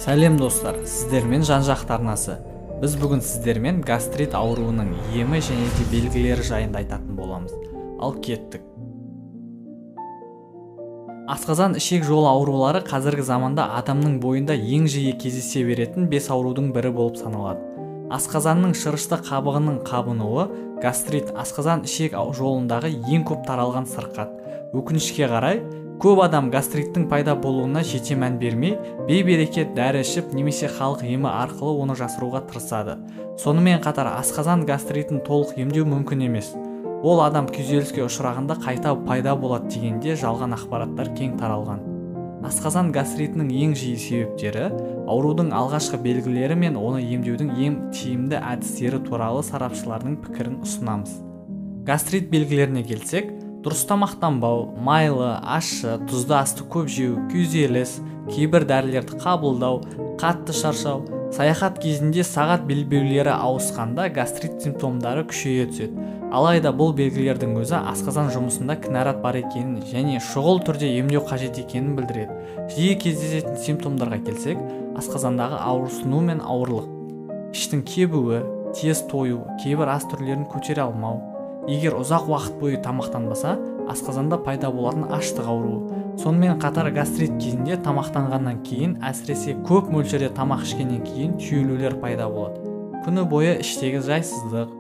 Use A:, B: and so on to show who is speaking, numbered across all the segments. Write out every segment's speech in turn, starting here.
A: Сәлем достар, сіздермен жан-жақты арнасы. Біз бүгін сіздермен гастрит ауруының емі және де белгілері жайында айтатын боламыз. Ал кеттік. Асқазан ішек жолы аурулары қазіргі заманда адамның бойында ең жиі кездесе беретін 5 аурудың бірі болып саналады. Асқазанның шырышты қабығының қабынуы гастрит асқазан ішек жолындағы ең көп таралған сырқат. Өкінішке қарай, көп адам гастриттің пайда болуына жете мән бермей, бейберекет дәрі ішіп немесе халық емі арқылы оны жасыруға тырысады. Сонымен қатар асқазан гастритін толық емдеу мүмкін емес. Ол адам күйзеліске ұшырағанда қайта пайда болады дегенде жалған ақпараттар кең таралған. Асқазан гастритінің ең жиі себептері, аурудың алғашқы белгілері мен оны емдеудің ең тиімді әдістері туралы сарапшылардың пікірін ұсынамыз. Гастрит белгілеріне келсек, дұрыс тамақтанбау, майлы, ащы, тұзды асты көп жеу, күйзеліс, кейбір дәрілерді қабылдау, қатты шаршау, саяхат кезінде сағат белбеулері ауысқанда гастрит симптомдары күшейе түседі. Алайда бұл белгілердің өзі асқазан жұмысында кінәрат бар екенін және шұғыл түрде емдеу қажет екенін білдіреді. Жиі кездесетін симптомдарға келсек, асқазандағы ауырсыну мен ауырлық, іштің кебуі, тез тою, кейбір ас түрлерін көтере алмау. Егер ұзақ уақыт бойы тамақтанбаса, асқазанда пайда болатын аштық ауруы. Сонымен қатар гастрит кезінде тамақтанғаннан кейін, әсіресе көп мөлшерде тамақ ішкеннен кейін түйілулер пайда болады. Күні бойы іштегі жайсыздық.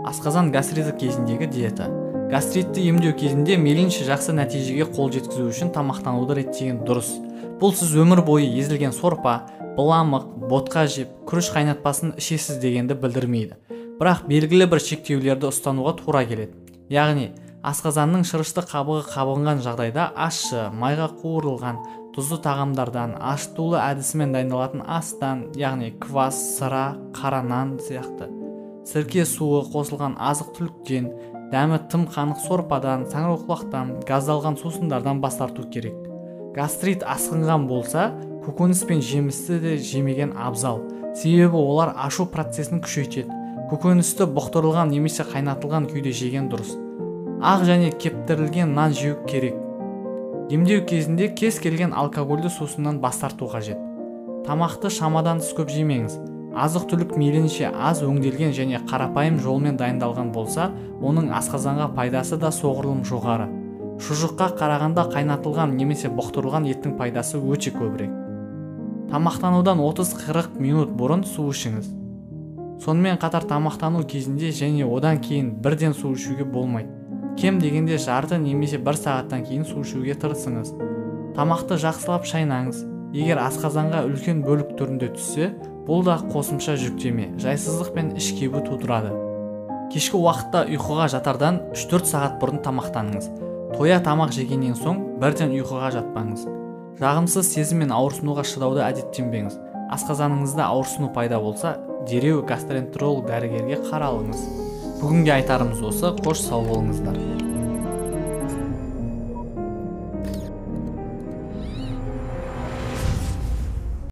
A: Асқазан гастриті кезіндегі диета. Гастритті емдеу кезінде мейлінше жақсы нәтижеге қол жеткізу үшін тамақтануды реттеген дұрыс. Бұл сіз өмір бойы езілген сорпа, быламық, ботқа жеп, күріш қайнатпасын ішесіз дегенді білдірмейді. Бірақ белгілі бір шектеулерді ұстануға тура келеді. Яғни, асқазанның шырышты қабығы қабынған жағдайда ащы, майға қуырылған, тұзды тағамдардан, ашытулы әдісімен дайындалатын астан, яғни квас, сыра, қара нан сияқты, сірке суы қосылған азық-түліктен, дәмі тым қанық сорпадан, саңырауқұлақтан, газдалған сусындардан бас тарту керек. Гастрит асқынған болса, көкөніс пен жемісті де жемеген абзал. Себебі олар ашу процесін күшейтеді. Көкөністі бұқтырылған немесе қайнатылған күйде жеген дұрыс. Ақ және кептірілген нан жеу керек. Емдеу кезінде кез келген алкогольді сусыннан бас тарту қажет. Тамақты шамадан тыс көп жемеңіз. Азық-түлік мейлінше аз өңделген және қарапайым жолмен дайындалған болса, оның асқазанға пайдасы да соғұрлым жоғары. Шұжыққа қарағанда қайнатылған немесе бұқтырылған еттің пайдасы өте көбірек. Тамақтанудан 30-40 минут бұрын су ішіңіз. Сонымен қатар тамақтану кезінде және одан кейін бірден су ішуге болмайды. Кем дегенде жарты немесе 1 сағаттан кейін су ішуге тырысыңыз. Тамақты жақсылап шайнаңыз. Егер асқазанға үлкен бөлік түрінде түссе, бұл да қосымша жүктеме, жайсыздық пен іш кебу тудырады. Кешкі уақытта ұйқыға жатардан 3-4 сағат бұрын тамақтаныңыз. Тоя тамақ жегеннен соң бірден ұйқыға жатпаңыз. Жағымсыз сезім мен ауырсынуға шыдауды әдеттенбеңіз. Асқазаныңызда ауырсыну пайда болса, дереу гастроэнтеролог дәрігерге қаралыңыз. Бүгінге айтарымыз осы, қош сау болыңыздар.